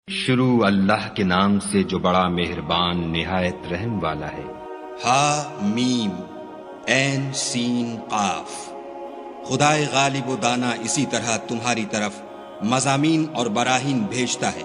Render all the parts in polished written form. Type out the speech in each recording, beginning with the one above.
شروع اللہ کے نام سے جو بڑا مہربان نہایت رحم والا ہے۔ ہا میم عین سین قاف۔ خدائے غالب و دانا اسی طرح تمہاری طرف مضامین اور براہین بھیجتا ہے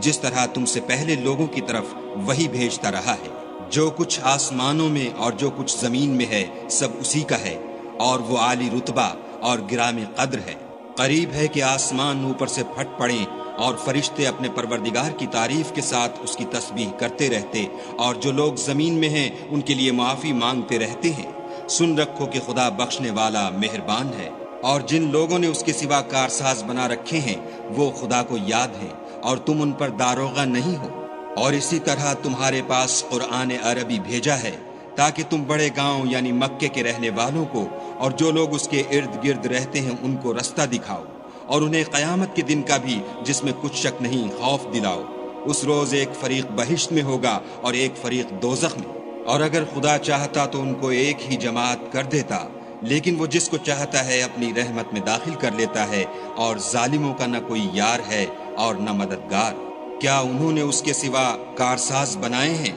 جس طرح تم سے پہلے لوگوں کی طرف وہی بھیجتا رہا ہے۔ جو کچھ آسمانوں میں اور جو کچھ زمین میں ہے سب اسی کا ہے، اور وہ عالی رتبہ اور گرام قدر ہے۔ قریب ہے کہ آسمان اوپر سے پھٹ پڑیں اور فرشتے اپنے پروردگار کی تعریف کے ساتھ اس کی تسبیح کرتے رہتے، اور جو لوگ زمین میں ہیں ان کے لیے معافی مانگتے رہتے ہیں۔ سن رکھو کہ خدا بخشنے والا مہربان ہے، اور جن لوگوں نے اس کے سوا کارساز بنا رکھے ہیں وہ خدا کو یاد ہیں، اور تم ان پر داروغہ نہیں ہو۔ اور اسی طرح تمہارے پاس قرآن عربی بھیجا ہے تاکہ تم بڑے گاؤں یعنی مکے کے رہنے والوں کو اور جو لوگ اس کے ارد گرد رہتے ہیں ان کو رستہ دکھاؤ، اور انہیں قیامت کے دن کا بھی جس میں کچھ شک نہیں خوف دلاؤ۔ اس روز ایک فریق بہشت میں ہوگا اور ایک فریق دوزخ میں، اور اگر خدا چاہتا تو ان کو ایک ہی جماعت کر دیتا، لیکن وہ جس کو چاہتا ہے اپنی رحمت میں داخل کر لیتا ہے، اور ظالموں کا نہ کوئی یار ہے اور نہ مددگار۔ کیا انہوں نے اس کے سوا کارساز بنائے ہیں؟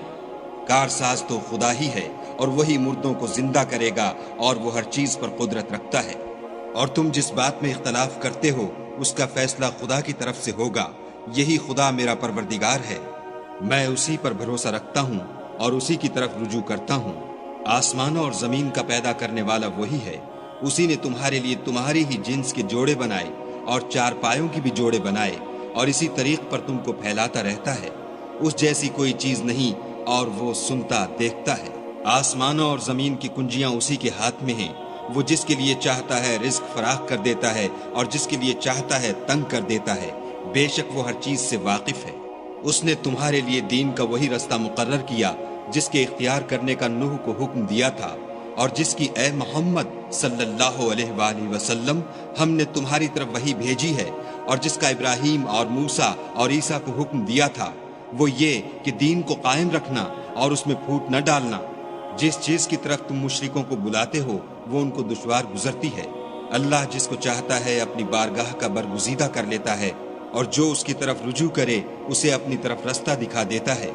کارساز تو خدا ہی ہے، اور وہی مردوں کو زندہ کرے گا، اور وہ ہر چیز پر قدرت رکھتا ہے۔ اور تم جس بات میں اختلاف کرتے ہو اس کا فیصلہ خدا کی طرف سے ہوگا۔ یہی خدا میرا پروردگار ہے، میں اسی پر بھروسہ رکھتا ہوں اور اسی کی طرف رجوع کرتا ہوں۔ آسمانوں اور زمین کا پیدا کرنے والا وہی ہے، اسی نے تمہارے لیے تمہاری ہی جنس کے جوڑے بنائے اور چار پایوں کی بھی جوڑے بنائے، اور اسی طریق پر تم کو پھیلاتا رہتا ہے۔ اس جیسی کوئی چیز نہیں، اور وہ سنتا دیکھتا ہے۔ آسمانوں اور زمین کی کنجیاں اسی کے ہاتھ میں ہیں، وہ جس کے لیے چاہتا ہے رزق فراخ کر دیتا ہے اور جس کے لیے چاہتا ہے تنگ کر دیتا ہے۔ بے شک وہ ہر چیز سے واقف ہے۔ اس نے تمہارے لیے دین کا وہی رستہ مقرر کیا جس کے اختیار کرنے کا نوح کو حکم دیا تھا، اور جس کی اے محمد صلی اللہ علیہ وآلہ وسلم ہم نے تمہاری طرف وہی بھیجی ہے، اور جس کا ابراہیم اور موسیٰ اور عیسیٰ کو حکم دیا تھا، وہ یہ کہ دین کو قائم رکھنا اور اس میں پھوٹ نہ ڈالنا۔ جس چیز کی طرف تم مشرکوں کو بلاتے ہو وہ ان کو دشوار گزرتی ہے۔ اللہ جس کو چاہتا ہے اپنی بارگاہ کا برگزیدہ کر لیتا ہے، اور جو اس کی طرف رجوع کرے اسے اپنی طرف رستہ دکھا دیتا ہے۔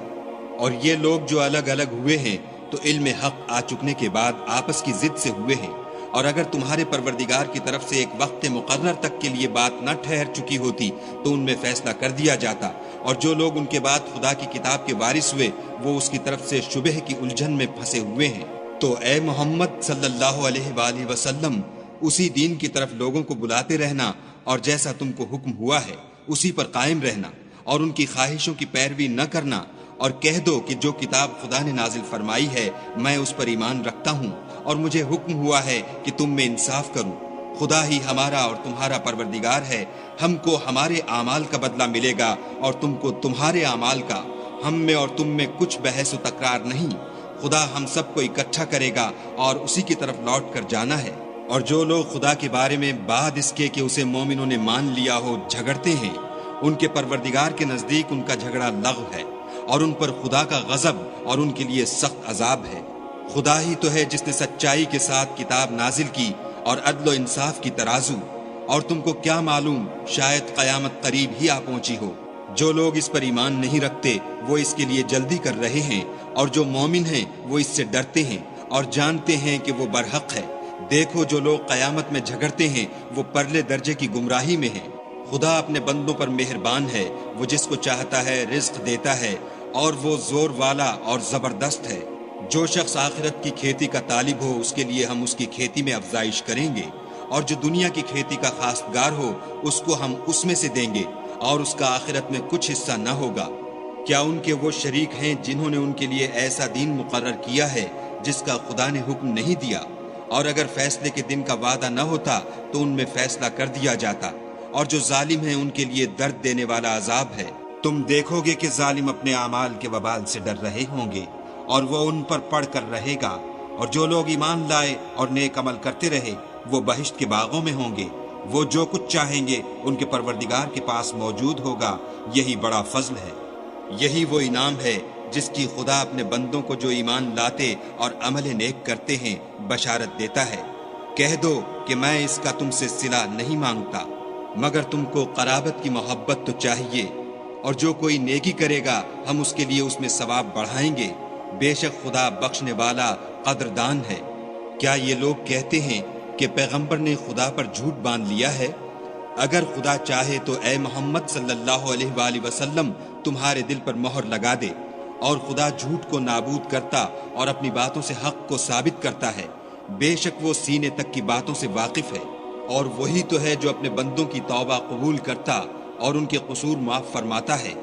اور یہ لوگ جو الگ الگ ہوئے ہیں تو علم حق آ چکنے کے بعد آپس کی ضد سے ہوئے ہیں، اور اگر تمہارے پروردگار کی طرف سے ایک وقت مقرر تک کے لیے بات نہ ٹھہر چکی ہوتی تو ان میں فیصلہ کر دیا جاتا، اور جو لوگ ان کے بعد خدا کی کتاب کے وارث ہوئے وہ اس کی طرف سے شبہ کی الجھن میں پھنسے ہوئے ہیں۔ تو اے محمد صلی اللہ علیہ وآلہ وسلم اسی دین کی طرف لوگوں کو بلاتے رہنا، اور جیسا تم کو حکم ہوا ہے اسی پر قائم رہنا، اور ان کی خواہشوں کی پیروی نہ کرنا، اور کہہ دو کہ جو کتاب خدا نے نازل فرمائی ہے میں اس پر ایمان رکھتا ہوں، اور مجھے حکم ہوا ہے کہ تم میں انصاف کروں۔ خدا ہی ہمارا اور تمہارا پروردگار ہے، ہم کو ہمارے اعمال کا بدلہ ملے گا اور تم کو تمہارے اعمال کا۔ ہم میں اور تم میں کچھ بحث و تکرار نہیں، خدا ہم سب کو اکٹھا کرے گا اور اسی کی طرف لوٹ کر جانا ہے۔ اور جو لوگ خدا کے بارے میں بعد اس کے کہ اسے مومنوں نے مان لیا ہو جھگڑتے ہیں، ان کے پروردگار کے نزدیک ان کا جھگڑا لغو ہے، اور ان پر خدا کا غضب اور ان کے لیے سخت عذاب ہے۔ خدا ہی تو ہے جس نے سچائی کے ساتھ کتاب نازل کی اور عدل و انصاف کی ترازو، اور تم کو کیا معلوم شاید قیامت قریب ہی آ پہنچی ہو۔ جو لوگ اس پر ایمان نہیں رکھتے وہ اس کے لیے جلدی کر رہے ہیں، اور جو مومن ہیں وہ اس سے ڈرتے ہیں اور جانتے ہیں کہ وہ برحق ہے۔ دیکھو جو لوگ قیامت میں جھگڑتے ہیں وہ پرلے درجے کی گمراہی میں ہیں۔ خدا اپنے بندوں پر مہربان ہے، وہ جس کو چاہتا ہے رزق دیتا ہے، اور وہ زور والا اور زبردست ہے۔ جو شخص آخرت کی کھیتی کا طالب ہو اس کے لیے ہم اس کی کھیتی میں افزائش کریں گے، اور جو دنیا کی کھیتی کا خواستگار ہو اس کو ہم اس میں سے دیں گے، اور اس کا آخرت میں کچھ حصہ نہ ہوگا۔ کیا ان کے وہ شریک ہیں جنہوں نے ان کے لیے ایسا دین مقرر کیا ہے جس کا خدا نے حکم نہیں دیا؟ اور اگر فیصلے کے دن کا وعدہ نہ ہوتا تو ان میں فیصلہ کر دیا جاتا، اور جو ظالم ہیں ان کے لیے درد دینے والا عذاب ہے۔ تم دیکھو گے کہ ظالم اپنے اعمال کے وبال سے ڈر رہے ہوں گے، اور وہ ان پر پڑھ کر رہے گا، اور جو لوگ ایمان لائے اور نیک عمل کرتے رہے وہ بہشت کے باغوں میں ہوں گے۔ وہ جو کچھ چاہیں گے ان کے پروردگار کے پاس موجود ہوگا، یہی بڑا فضل ہے۔ یہی وہ انعام ہے جس کی خدا اپنے بندوں کو جو ایمان لاتے اور عمل نیک کرتے ہیں بشارت دیتا ہے۔ کہہ دو کہ میں اس کا تم سے صلہ نہیں مانگتا، مگر تم کو قرابت کی محبت تو چاہیے، اور جو کوئی نیکی کرے گا ہم اس کے لیے اس میں ثواب بڑھائیں گے، بے شک خدا بخشنے والا قدردان ہے۔ کیا یہ لوگ کہتے ہیں کہ پیغمبر نے خدا پر جھوٹ باندھ لیا ہے؟ اگر خدا چاہے تو اے محمد صلی اللہ علیہ وآلہ وسلم تمہارے دل پر مہر لگا دے، اور خدا جھوٹ کو نابود کرتا اور اپنی باتوں سے حق کو ثابت کرتا ہے، بے شک وہ سینے تک کی باتوں سے واقف ہے، اور وہی تو ہے جو اپنے بندوں کی توبہ قبول کرتا اور ان کے قصور معاف فرماتا ہے،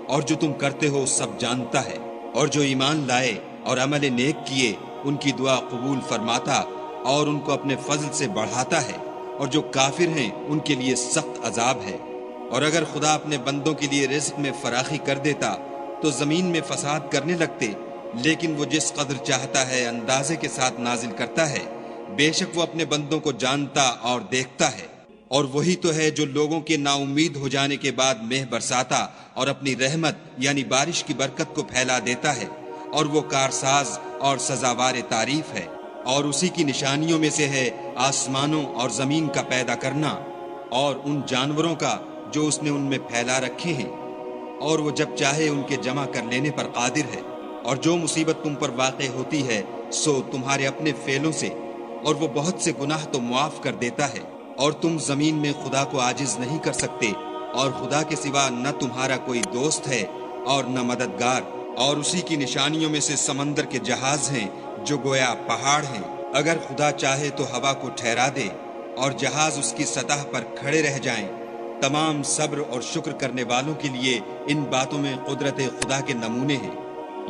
اور جو تم کرتے ہو سب جانتا ہے۔ اور جو ایمان لائے اور عمل نیک کیے ان کی دعا قبول فرماتا اور ان کو اپنے فضل سے بڑھاتا ہے، اور جو کافر ہیں ان کے لیے سخت عذاب ہے۔ اور اگر خدا اپنے بندوں کے لیے رزق میں فراخی کر دیتا تو زمین میں فساد کرنے لگتے، لیکن وہ جس قدر چاہتا ہے اندازے کے ساتھ نازل کرتا ہے، بے شک وہ اپنے بندوں کو جانتا اور دیکھتا ہے۔ اور وہی تو ہے جو لوگوں کے نا امید ہو جانے کے بعد مہ برساتا اور اپنی رحمت یعنی بارش کی برکت کو پھیلا دیتا ہے، اور وہ کارساز اور سزاوار تعریف ہے۔ اور اسی کی نشانیوں میں سے ہے آسمانوں اور زمین کا پیدا کرنا، اور ان جانوروں کا جو اس نے ان میں پھیلا رکھے ہیں، اور وہ جب چاہے ان کے جمع کر لینے پر قادر ہے۔ اور جو مصیبت تم پر واقع ہوتی ہے سو تمہارے اپنے فعلوں سے، اور وہ بہت سے گناہ تو معاف کر دیتا ہے۔ اور تم زمین میں خدا کو عاجز نہیں کر سکتے، اور خدا کے سوا نہ تمہارا کوئی دوست ہے اور نہ مددگار۔ اور اسی کی نشانیوں میں سے سمندر کے جہاز ہیں جو گویا پہاڑ ہیں۔ اگر خدا چاہے تو ہوا کو ٹھہرا دے اور جہاز اس کی سطح پر کھڑے رہ جائیں۔ تمام صبر اور شکر کرنے والوں کے لیے ان باتوں میں قدرت خدا کے نمونے ہیں،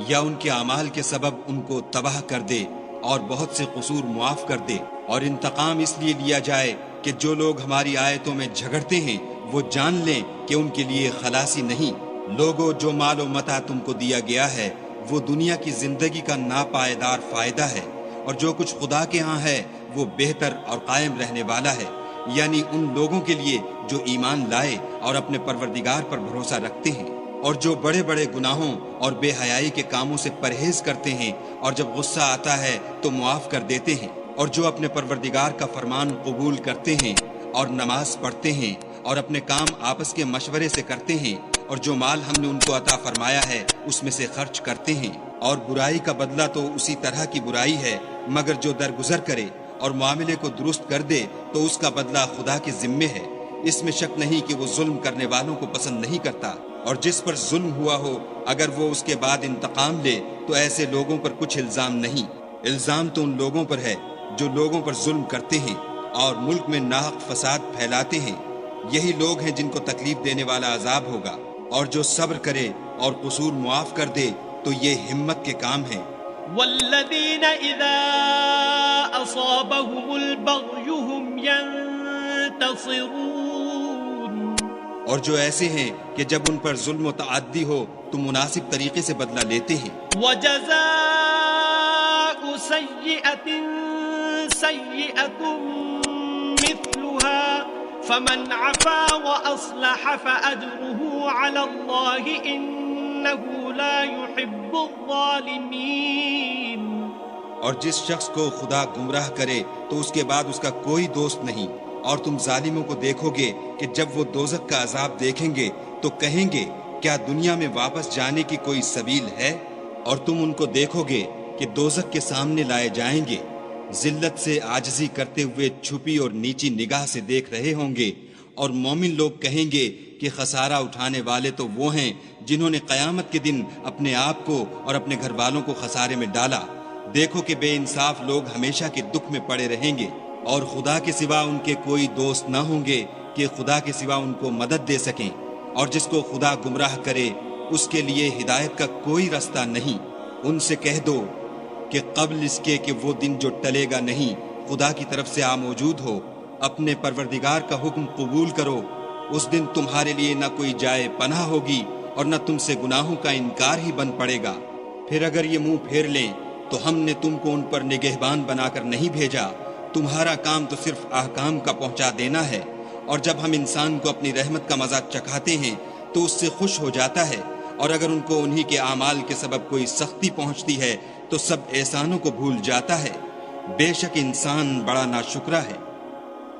یا ان کے اعمال کے سبب ان کو تباہ کر دے اور بہت سے قصور معاف کر دے۔ اور انتقام اس لیے لیا جائے کہ جو لوگ ہماری آیتوں میں جھگڑتے ہیں وہ جان لیں کہ ان کے لیے خلاصی نہیں۔ لوگوں، جو مال و متاع تم کو دیا گیا ہے وہ دنیا کی زندگی کا ناپائیدار فائدہ ہے، اور جو کچھ خدا کے ہاں ہے وہ بہتر اور قائم رہنے والا ہے، یعنی ان لوگوں کے لیے جو ایمان لائے اور اپنے پروردگار پر بھروسہ رکھتے ہیں، اور جو بڑے بڑے گناہوں اور بے حیائی کے کاموں سے پرہیز کرتے ہیں، اور جب غصہ آتا ہے تو معاف کر دیتے ہیں، اور جو اپنے پروردگار کا فرمان قبول کرتے ہیں اور نماز پڑھتے ہیں اور اپنے کام آپس کے مشورے سے کرتے ہیں، اور جو مال ہم نے ان کو عطا فرمایا ہے اس میں سے خرچ کرتے ہیں۔ اور برائی کا بدلہ تو اسی طرح کی برائی ہے، مگر جو درگزر کرے اور معاملے کو درست کر دے تو اس کا بدلہ خدا کے ذمے ہے۔ اس میں شک نہیں کہ وہ ظلم کرنے والوں کو پسند نہیں کرتا۔ اور جس پر ظلم ہوا ہو اگر وہ اس کے بعد انتقام لے تو ایسے لوگوں پر کچھ الزام نہیں۔ الزام تو ان لوگوں پر ہے جو لوگوں پر ظلم کرتے ہیں اور ملک میں ناحق فساد پھیلاتے ہیں۔ یہی لوگ ہیں جن کو تکلیف دینے والا عذاب ہوگا۔ اور جو صبر کرے اور قصور معاف کر دے تو یہ ہمت کے کام ہیں۔ والذین اذا اصابهم البغی هم ينتصرون، اور جو ایسے ہیں کہ جب ان پر ظلم و تعدی ہو تو مناسب طریقے سے بدلہ لیتے ہیں۔ وجزاء سیئۃ سیئۃ مثلها فمن عفا واصلح فاجره على الله انه لا يحب الظالمین۔ اور جس شخص کو خدا گمراہ کرے تو اس کے بعد اس کا کوئی دوست نہیں، اور تم ظالموں کو دیکھو گے کہ جب وہ دوزخ کا عذاب دیکھیں گے تو کہیں گے کیا دنیا میں واپس جانے کی کوئی سبیل ہے؟ اور تم ان کو دیکھو گے کہ دوزخ کے سامنے لائے جائیں گے، ذلت سے عاجزی کرتے ہوئے چھپی اور نیچی نگاہ سے دیکھ رہے ہوں گے، اور مومن لوگ کہیں گے کہ خسارہ اٹھانے والے تو وہ ہیں جنہوں نے قیامت کے دن اپنے آپ کو اور اپنے گھر والوں کو خسارے میں ڈالا۔ دیکھو کہ بے انصاف لوگ ہمیشہ کے دکھ میں پڑے رہیں گے، اور خدا کے سوا ان کے کوئی دوست نہ ہوں گے کہ خدا کے سوا ان کو مدد دے سکیں۔ اور جس کو خدا گمراہ کرے اس کے لیے ہدایت کا کوئی رستہ نہیں۔ ان سے کہہ دو کہ قبل اس کے کہ وہ دن جو ٹلے گا نہیں خدا کی طرف سے موجود ہو، اپنے پروردگار کا حکم قبول کرو۔ اس دن تمہارے لیے نہ کوئی جائے پناہ ہوگی اور نہ تم سے گناہوں کا انکار ہی بن پڑے گا۔ پھر اگر یہ منہ پھیر لیں تو ہم نے تم کو ان پر نگہبان بنا کر نہیں بھیجا، تمہارا کام تو صرف احکام کا پہنچا دینا ہے۔ اور جب ہم انسان کو اپنی رحمت کا مزہ چکھاتے ہیں تو اس سے خوش ہو جاتا ہے، اور اگر ان کو انہی کے اعمال کے سبب کوئی سختی پہنچتی ہے تو سب احسانوں کو بھول جاتا ہے۔ بے شک انسان بڑا ناشکرا ہے۔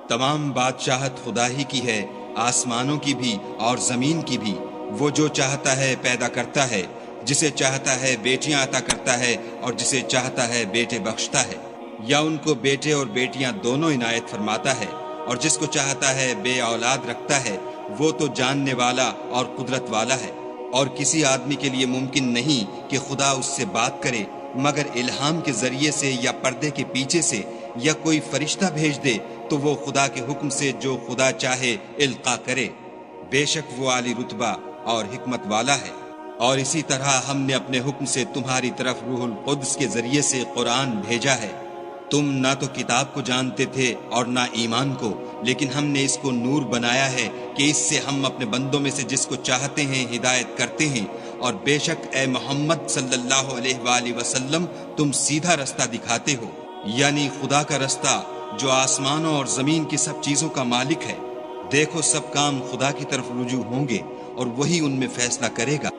تمام بادشاہت خدا ہی کی ہے، آسمانوں کی بھی اور زمین کی بھی۔ وہ جو چاہتا ہے پیدا کرتا ہے، جسے چاہتا ہے بیٹیاں عطا کرتا ہے اور جسے چاہتا ہے بیٹے بخشتا ہے، یا ان کو بیٹے اور بیٹیاں دونوں عنایت فرماتا ہے، اور جس کو چاہتا ہے بے اولاد رکھتا ہے، وہ تو جاننے والا اور قدرت والا ہے۔ اور کسی آدمی کے لیے ممکن نہیں کہ خدا اس سے بات کرے مگر الہام کے ذریعے سے یا پردے کے پیچھے سے، یا کوئی فرشتہ بھیج دے تو وہ خدا کے حکم سے جو خدا چاہے القا کرے۔ بے شک وہ عالی رتبہ اور حکمت والا ہے۔ اور اسی طرح ہم نے اپنے حکم سے تمہاری طرف روح القدس کے ذریعے سے قرآن بھیجا ہے۔ تم نہ تو کتاب کو جانتے تھے اور نہ ایمان کو، لیکن ہم نے اس کو نور بنایا ہے کہ اس سے ہم اپنے بندوں میں سے جس کو چاہتے ہیں ہدایت کرتے ہیں، اور بے شک اے محمد صلی اللہ علیہ وآلہ وسلم تم سیدھا رستہ دکھاتے ہو، یعنی خدا کا رستہ جو آسمانوں اور زمین کی سب چیزوں کا مالک ہے۔ دیکھو سب کام خدا کی طرف رجوع ہوں گے اور وہی ان میں فیصلہ کرے گا۔